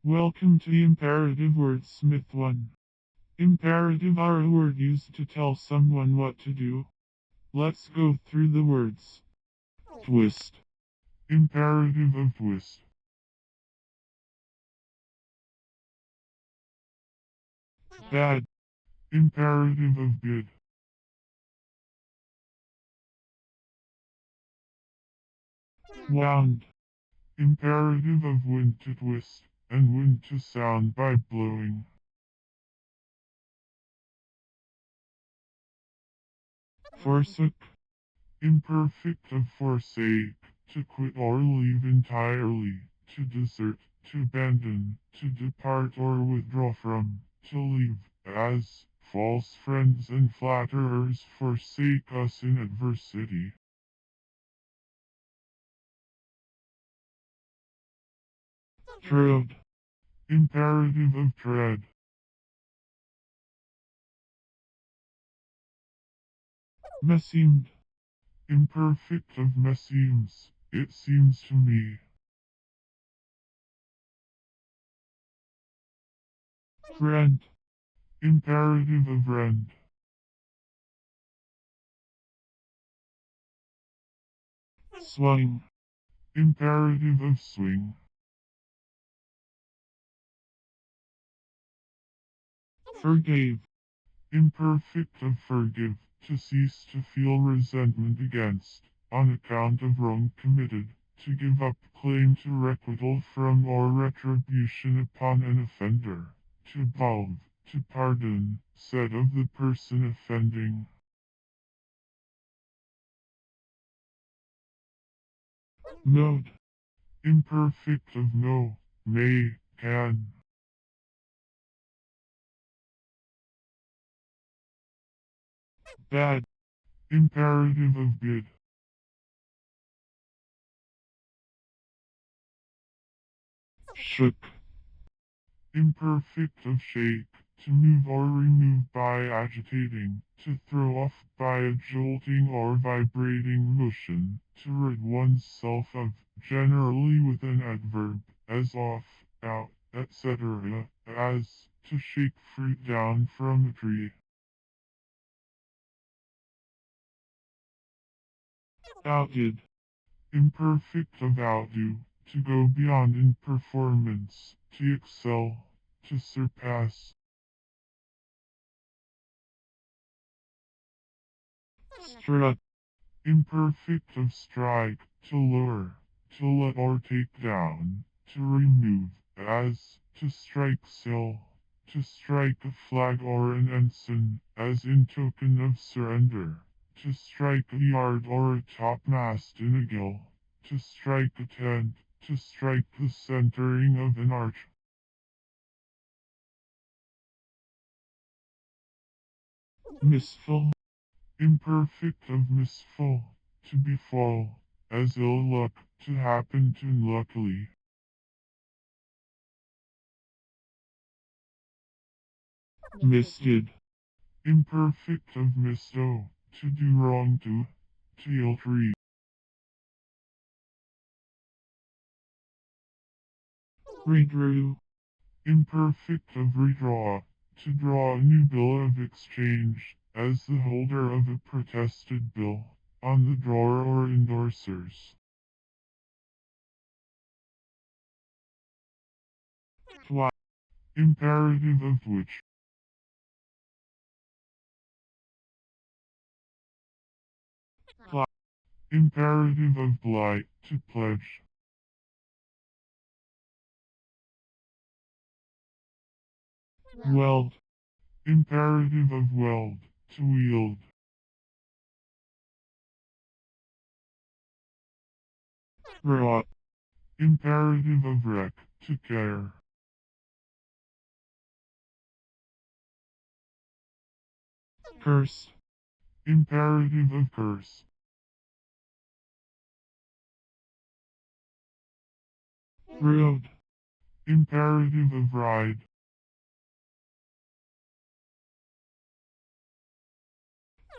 Welcome to Imperative Wordsmith 1. Imperative are a word used to tell someone what to do. Let's go through the words. Twist. Imperative of twist. Bad. Imperative of good. Wound. Imperative of wind to twist, and wind to sound by blowing. Forsook. Imperfect of Forsake, to quit or leave entirely, to desert, to abandon, to depart or withdraw from, to leave, as false friends and flatterers forsake us in adversity. Trode. Imperative of tread. Meseemed. Imperfect of Meseems, it seems to me. Rend. Imperative of Rend. Swung. Imperative of Swing. Forgave. Imperfect of Forgive, to cease to feel resentment against, on account of wrong committed, to give up claim to requital from or retribution upon an offender, to absolve, to pardon, said of the person offending. Mowed. Imperfect of Mow, may, can. Bad. Imperative of good. Shook. Imperfect of Shake, to move or remove by agitating, to throw off by a jolting or vibrating motion, to rid oneself of, generally with an adverb, as off, out, etc., as, to shake fruit down from a tree. Outdid. Imperfect of outdo, to go beyond in performance, to excel, to surpass. Strut. Imperfect of strike, to lower, to let or take down, to remove, as, to strike sail, to strike a flag or an ensign, as in token of surrender, to strike a yard or a topmast in a gale, to strike a tent, to strike the centering of an arch. Misful. Imperfect of misfall, to befall, as ill luck, to happen to unluckily. Misted. Imperfect of misto, to do wrong to ill treat. Redrew. Imperfect of redraw, to draw a new bill of exchange, as the holder of a protested bill, on the drawer or endorsers. Twiste. Imperative of which. Imperative of blight, to pledge. Weld. Imperative of weld, to wield. Wrought. Imperative of wreck, to care. Curse. Imperative of curse. Road. Imperative of ride.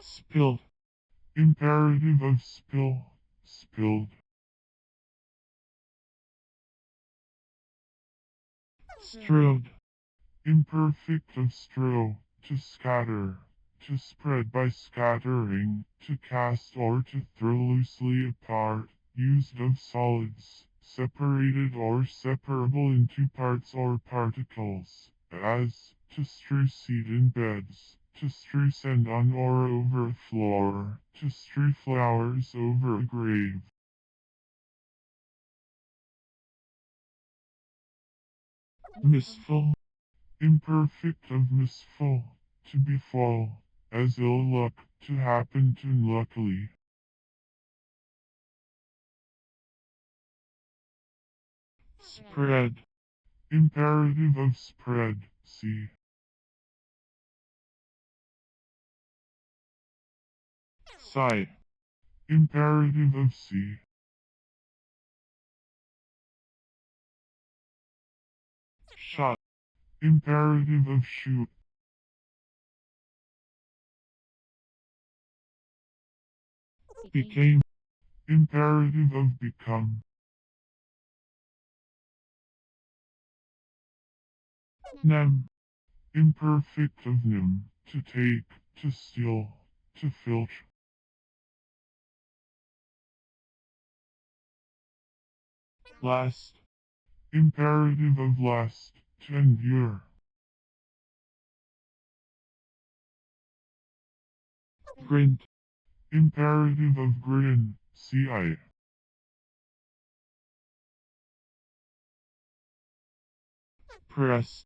Spilled. Imperative of spill, spilled. Trode. Imperfect of strow, to scatter, to spread by scattering, to cast or to throw loosely apart, used of solids, separated or separable into parts or particles, as, to strew seed in beds, to strew sand on or over a floor, to strew flowers over a grave. Misful. Imperfect of misful, to befall, as ill luck, to happen to unluckily. Spread. Imperative of spread, see. Sigh. Imperative of see. Shot. Imperative of shoot. Became. Imperative of become. Nem. Imperfect of nim, to take, to steal, to filch. Last. Imperative of last, to endure. Grint. Imperative of grin, see I. Press.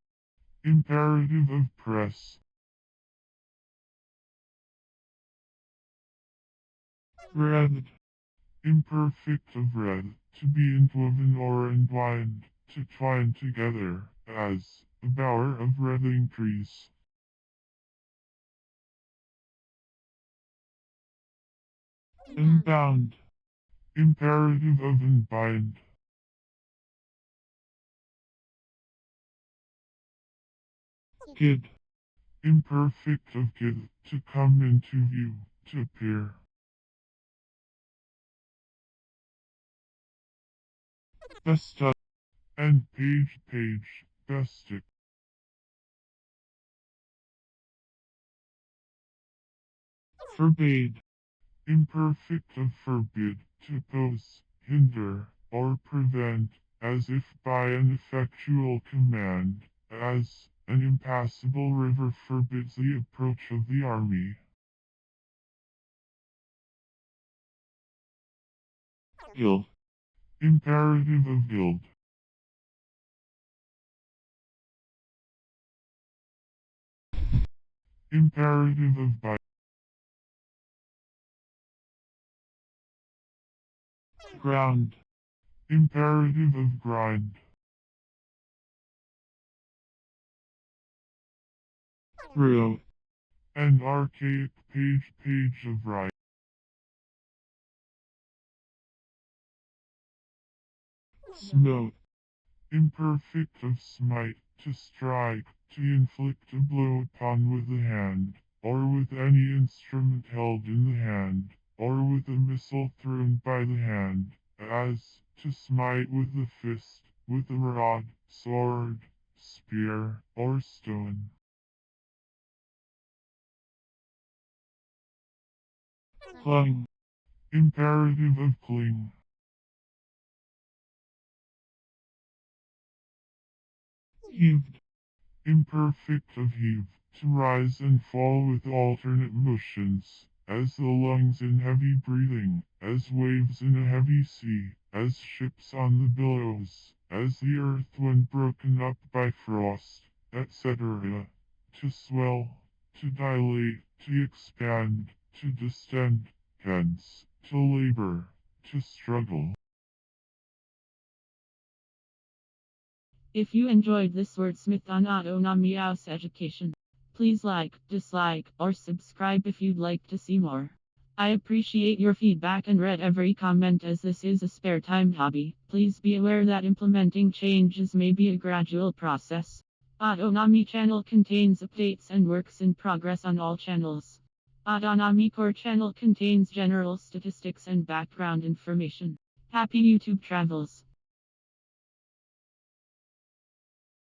Imperative of press. Revd. Imperfect of red, to be entwoven or entwined, to twine together, as, a bower of writhing trees. Inbound. Imperative of unbind. Gid. Imperfect of give, to come into view, to appear. Besta. And page, bestic. Forbade. Imperfect of forbid, to oppose, hinder, or prevent, as if by an effectual command, as an impassable river forbids the approach of the army. Ill. Imperative of guild. Imperative of by. Ground. Imperative of grind. Rio. An archaic page of right. Smote. Imperfect of smite, to strike, to inflict a blow upon with the hand, or with any instrument held in the hand, or with a missile thrown by the hand, as, to smite with the fist, with a rod, sword, spear, or stone. Clung. Imperative of cling. Heaved. Imperfect of heave, to rise and fall with alternate motions, as the lungs in heavy breathing, as waves in a heavy sea, as ships on the billows, as the earth when broken up by frost, etc. To swell, to dilate, to expand, to distend, hence, to labor, to struggle. If you enjoyed this wordsmith on Autonomy House Education, please like, dislike, or subscribe if you'd like to see more. I appreciate your feedback and read every comment as this is a spare time hobby. Please be aware that implementing changes may be a gradual process. Autonomy channel contains updates and works in progress on all channels. Autonomy core channel contains general statistics and background information. Happy YouTube travels!